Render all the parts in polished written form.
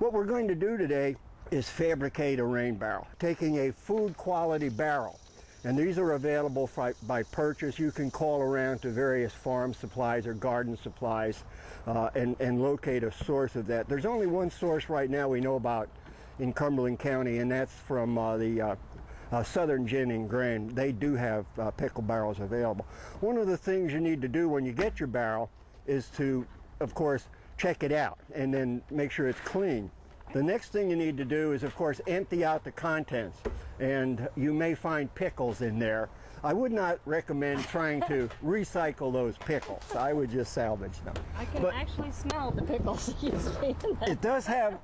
What we're going to do today is fabricate a rain barrel, taking a food quality barrel. And these are available by purchase. You can call around to various farm supplies or garden supplies and locate a source of that. There's only one source right now we know about in Cumberland County, and that's from the Southern Gin and Grain. They do have pickle barrels available. One of the things you need to do when you get your barrel is to, of course, check it out and then make sure it's clean. The next thing you need to do is, of course, empty out the contents, and you may find pickles in there. I would not recommend trying to recycle those pickles. I would just salvage them. I can actually smell the pickles. It does have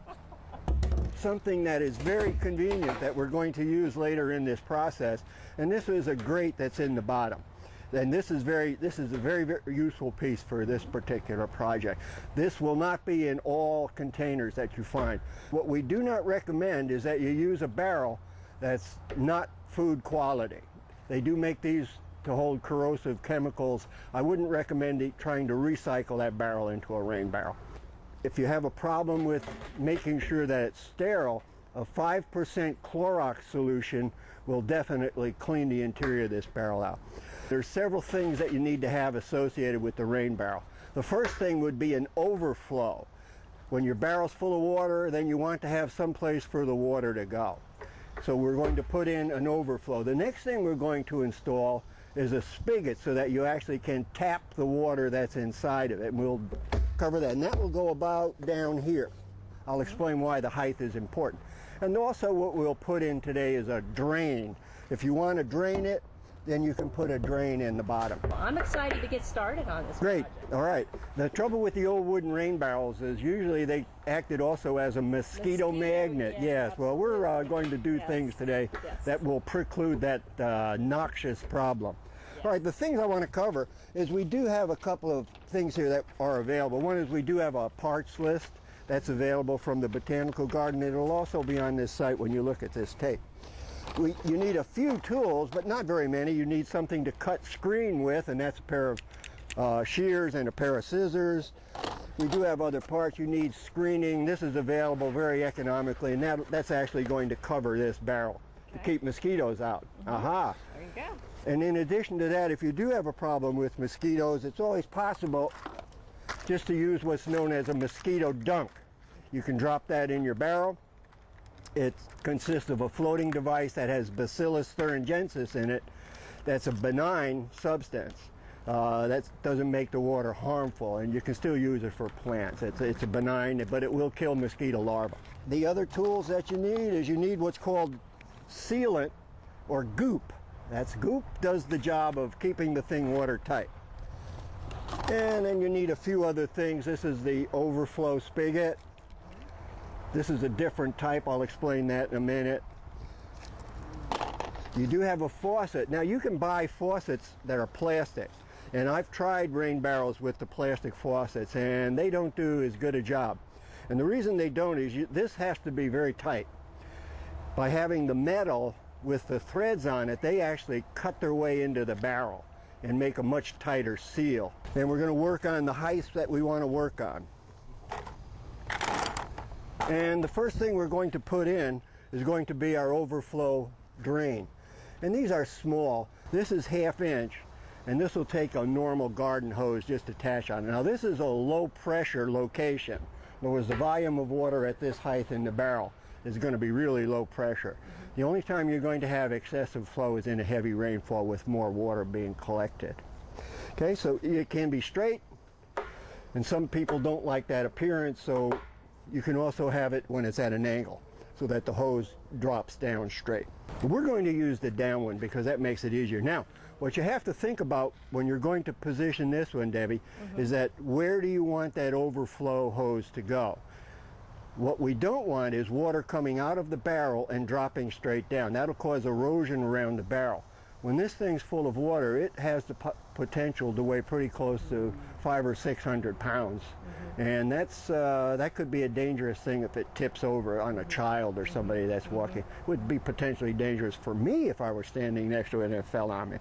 something that is very convenient that we're going to use later in this process, and this is a grate that's in the bottom. And this is a very, very useful piece for this particular project. This will not be in all containers that you find. What we do not recommend is that you use a barrel that's not food quality. They do make these to hold corrosive chemicals. I wouldn't recommend trying to recycle that barrel into a rain barrel. If you have a problem with making sure that it's sterile, a 5% Clorox solution will definitely clean the interior of this barrel out. There's several things that you need to have associated with the rain barrel. The first thing would be an overflow. When your barrel's full of water, then you want to have some place for the water to go. So we're going to put in an overflow. The next thing we're going to install is a spigot so that you actually can tap the water that's inside of it. And we'll cover that. And that will go about down here. I'll explain why the height is important. And also what we'll put in today is a drain. If you want to drain it, then you can put a drain in the bottom. Well, I'm excited to get started on this Great. project. All right. The trouble with the old wooden rain barrels is usually they acted also as a mosquito magnet. Yes. Absolutely. Well, we're going to do things today that will preclude that noxious problem. Yes. All right. The things I want to cover is we do have a couple of things here that are available. One is we do have a parts list that's available from the Botanical Garden. It'll also be on this site when you look at this tape. You need a few tools, but not very many. You need something to cut screen with, and that's a pair of shears and a pair of scissors. We do have other parts. You need screening. This is available very economically, and that's actually going to cover this barrel to keep mosquitoes out. Aha! There you go. And in addition to that, if you do have a problem with mosquitoes, it's always possible just to use what's known as a mosquito dunk. You can drop that in your barrel. It consists of a floating device that has Bacillus thuringiensis in it. That's a benign substance. That doesn't make the water harmful, and you can still use it for plants. It's a benign, but it will kill mosquito larvae. The other tools that you need is you need what's called sealant or goop. Goop does the job of keeping the thing watertight. And then you need a few other things. This is the overflow spigot. This is a different type. I'll explain that in a minute. You do have a faucet. Now you can buy faucets that are plastic. And I've tried rain barrels with the plastic faucets, and they don't do as good a job. And the reason they don't is this has to be very tight. By having the metal with the threads on it, they actually cut their way into the barrel and make a much tighter seal. And we're going to work on the heights that we want to work on. And the first thing we're going to put in is going to be our overflow drain. And these are small. This is 1/2 inch, and this will take a normal garden hose just attached on it. Now this is a low pressure location. In other words, the volume of water at this height in the barrel is going to be really low pressure. The only time you're going to have excessive flow is in a heavy rainfall with more water being collected. Okay, so it can be straight, and some people don't like that appearance, so you can also have it when it's at an angle so that the hose drops down straight. We're going to use the down one because that makes it easier. Now, what you have to think about when you're going to position this one, Debbie, is that where do you want that overflow hose to go? What we don't want is water coming out of the barrel and dropping straight down. That'll cause erosion around the barrel. When this thing's full of water, it has the potential to weigh pretty close to 500 or 600 pounds. And that could be a dangerous thing if it tips over on a child or somebody that's walking. It would be potentially dangerous for me if I were standing next to it and it fell on me.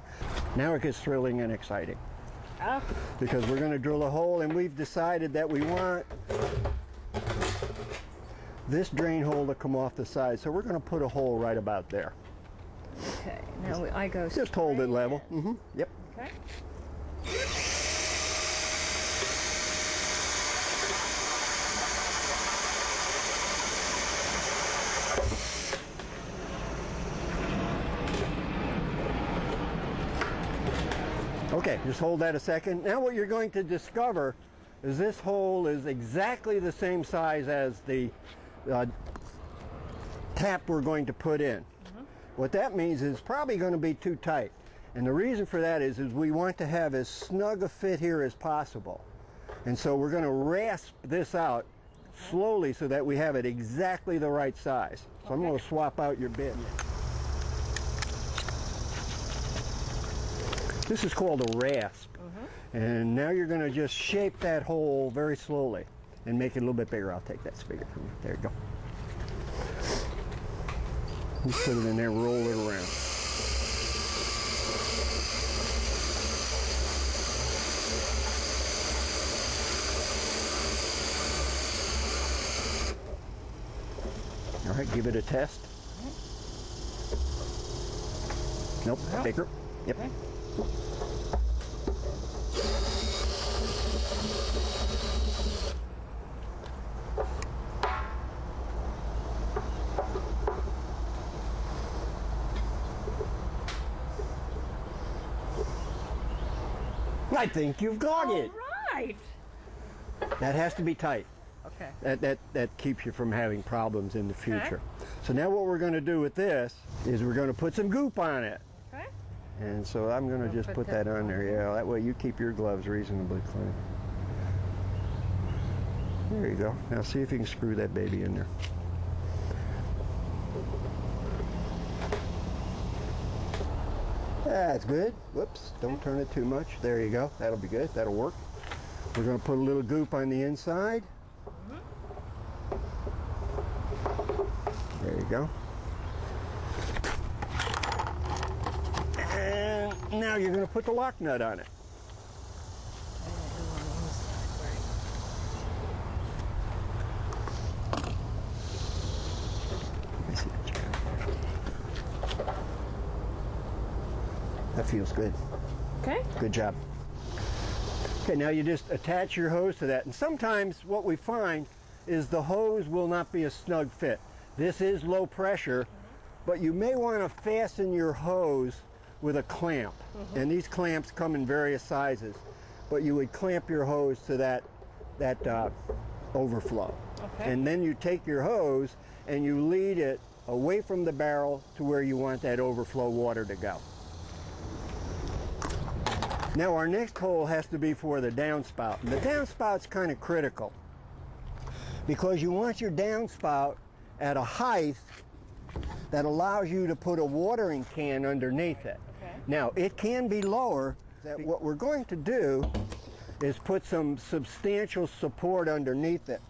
Now it gets thrilling and exciting. Because we're going to drill a hole, and we've decided that we want this drain hole to come off the side. So we're going to put a hole right about there. Okay, now I go Just hold it level. Yep. Okay. Okay, just hold that a second. Now what you're going to discover is this hole is exactly the same size as the tap we're going to put in. What that means is it's probably going to be too tight. And the reason for that is we want to have as snug a fit here as possible. And so we're going to rasp this out slowly so that we have it exactly the right size. So I'm going to swap out your bit. This is called a rasp. And now you're going to just shape that hole very slowly and make it a little bit bigger. I'll take that spigot from you. There you go. Just put it in there, roll it around. All right, give it a test. Nope, bigger. Yep. Okay. I think you've got it. All right. That has to be tight. Okay. That keeps you from having problems in the future. So now what we're going to do with this is we're going to put some goop on it. Okay. And so I'm going to just put that on there. Yeah, that way you keep your gloves reasonably clean. There you go. Now see if you can screw that baby in there. That's good. Whoops, don't turn it too much. There you go. That'll be good. That'll work. We're going to put a little goop on the inside. There you go. And now you're going to put the lock nut on it. That feels good. Okay. Good job. Okay, now you just attach your hose to that. And sometimes what we find is the hose will not be a snug fit. This is low pressure, but you may want to fasten your hose with a clamp. And these clamps come in various sizes. But you would clamp your hose to that overflow. Okay. And then you take your hose and you lead it away from the barrel to where you want that overflow water to go. Now our next hole has to be for the downspout. And the downspout's kind of critical because you want your downspout at a height that allows you to put a watering can underneath it. Okay. Now it can be lower. What we're going to do is put some substantial support underneath it.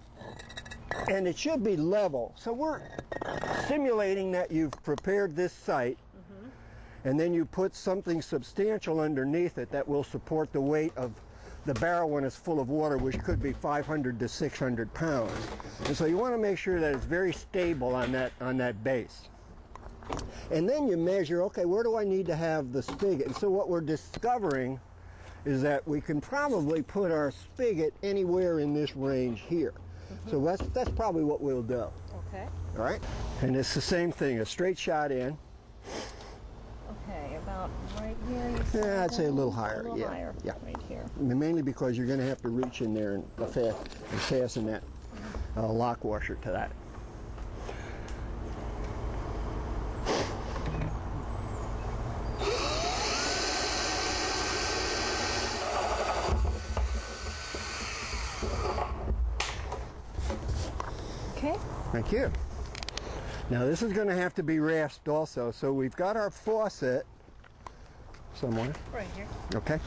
And it should be level. So we're simulating that you've prepared this site and then you put something substantial underneath it that will support the weight of the barrel when it's full of water, which could be 500 to 600 pounds. And so you want to make sure that it's very stable on that base. And then you measure, okay, where do I need to have the spigot? And so what we're discovering is that we can probably put our spigot anywhere in this range here. So that's probably what we'll do. Okay. All right? And it's the same thing, a straight shot in. Okay, about right here. You said Yeah, I'd say a little higher. A little higher. Yeah. Right here. Mainly because you're going to have to reach in there and fasten that lock washer to that. Okay. Thank you. Now this is going to have to be rasped also. So we've got our faucet somewhere. Right here. Okay.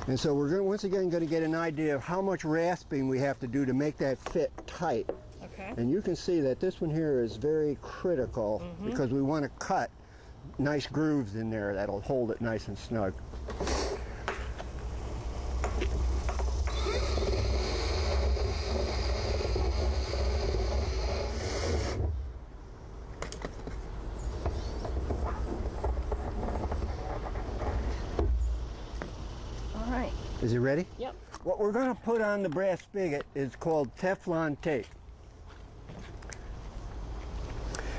And so we're once again going to get an idea of how much rasping we have to do to make that fit tight. Okay. And you can see that this one here is very critical because we want to cut nice grooves in there that'll hold it nice and snug. Is it ready? Yep. What we're going to put on the brass spigot is called Teflon tape.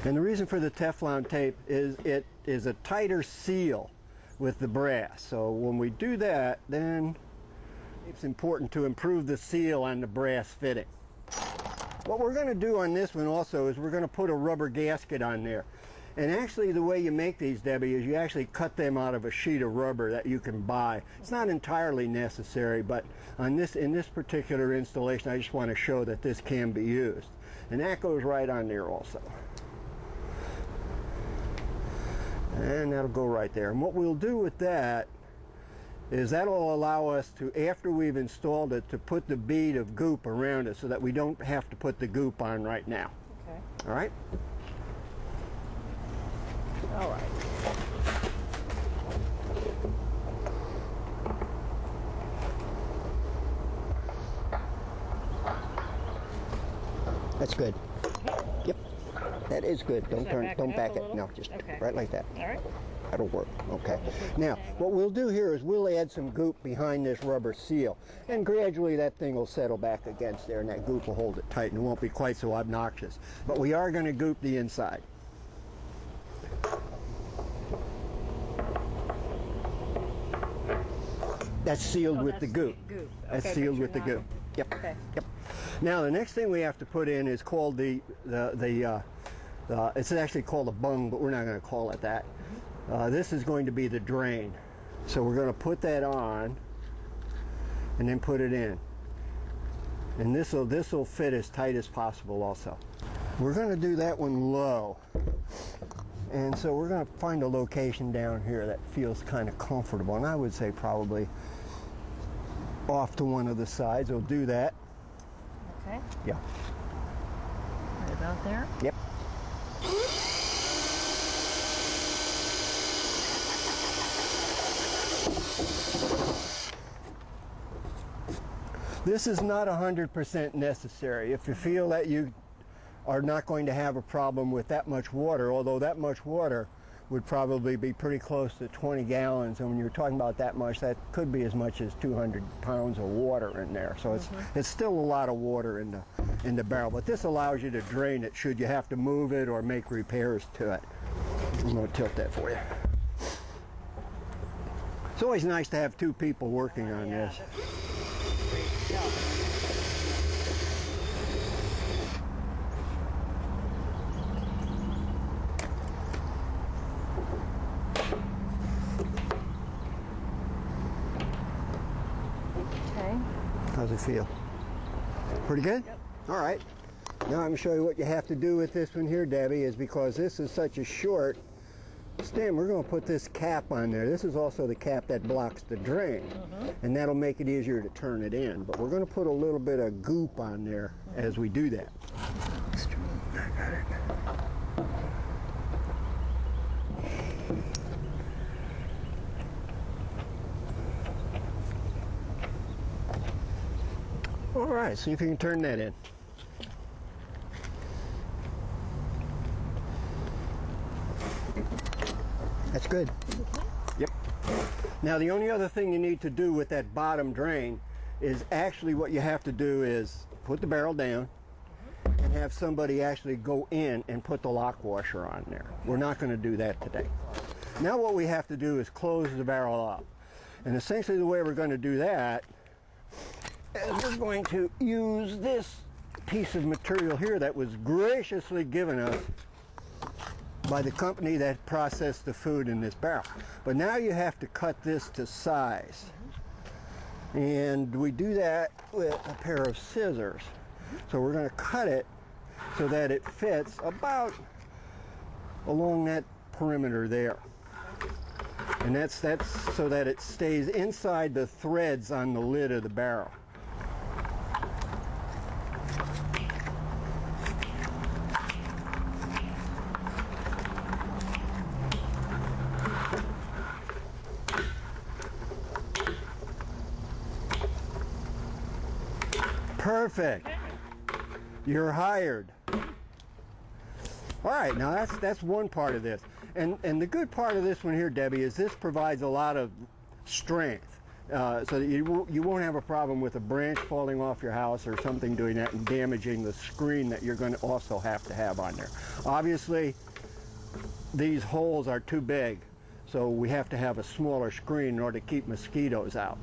And the reason for the Teflon tape is it is a tighter seal with the brass. So when we do that, then it's important to improve the seal on the brass fitting. What we're going to do on this one also is we're going to put a rubber gasket on there. And actually the way you make these, Debbie, is you actually cut them out of a sheet of rubber that you can buy. It's not entirely necessary, but in this particular installation, I just want to show that this can be used. And that goes right on there also. And that'll go right there. And what we'll do with that is that'll allow us to, after we've installed it, to put the bead of goop around it so that we don't have to put the goop on right now. Okay. All right? All right. That's good. Yep. That is good. Don't turn, don't back it. No, just right like that. All right. That'll work. Okay. Now, what we'll do here is we'll add some goop behind this rubber seal. And gradually that thing will settle back against there and that goop will hold it tight and it won't be quite so obnoxious. But we are going to goop the inside. That's sealed with the goop. That's sealed with the goop. Yep. Okay. Yep. Now the next thing we have to put in is called it's actually called a bung, but we're not going to call it that. This is going to be the drain. So we're going to put that on and then put it in. And this will fit as tight as possible also. We're going to do that one low. And so we're going to find a location down here that feels kind of comfortable. And I would say probably off to one of the sides. We'll do that. Okay. Yeah. Right about there? Yep. This is not 100% necessary. If you feel that you are not going to have a problem with that much water, although that much water would probably be pretty close to 20 gallons, and when you're talking about that much, that could be as much as 200 pounds of water in there. So it's still a lot of water in the barrel, but this allows you to drain it should you have to move it or make repairs to it. I'm going to tilt that for you. It's always nice to have two people working on this. How's it feel? Pretty good? Yep. All right. Now I'm going to show you what you have to do with this one here, Debbie, is because this is such a short stem, we're going to put this cap on there. This is also the cap that blocks the drain, and that'll make it easier to turn it in. But we're going to put a little bit of goop on there as we do that. I got it. All right, see if you can turn that in. That's good. Yep. Now the only other thing you need to do with that bottom drain is actually what you have to do is put the barrel down and have somebody actually go in and put the lock washer on there. We're not going to do that today. Now what we have to do is close the barrel up. And essentially the way we're going to do that is we're going to use this piece of material here that was graciously given us by the company that processed the food in this barrel. But now you have to cut this to size. And we do that with a pair of scissors. So we're going to cut it so that it fits about along that perimeter there. And that's so that it stays inside the threads on the lid of the barrel. Perfect. You're hired. All right, now that's one part of this. And the good part of this one here, Debbie, is this provides a lot of strength. so that you won't have a problem with a branch falling off your house or something doing that and damaging the screen that you're going to also have to have on there. Obviously, these holes are too big, so we have to have a smaller screen in order to keep mosquitoes out.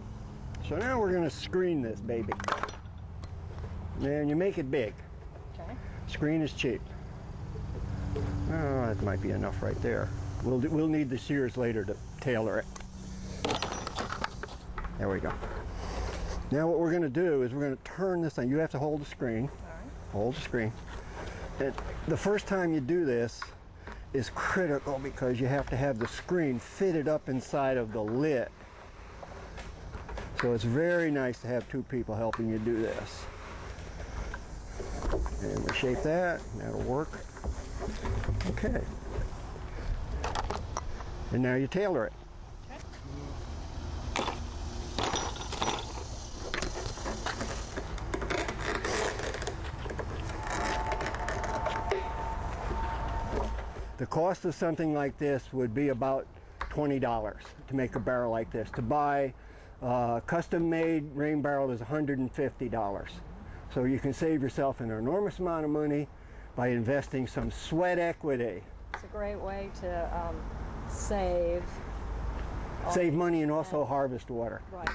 So now we're going to screen this baby. And you make it big. Okay. Screen is cheap. Oh, that might be enough right there. We'll need the shears later to tailor it. There we go. Now what we're going to do is we're going to turn this thing. You have to hold the screen. All right. Hold the screen. And the first time you do this is critical because you have to have the screen fitted up inside of the lid. So it's very nice to have two people helping you do this. And we shape that. That'll work. Okay. And now you tailor it. The cost of something like this would be about $20 to make a barrel like this. To buy a custom-made rain barrel is $150. So you can save yourself an enormous amount of money by investing some sweat equity. It's a great way to save Save money and also harvest water. Right.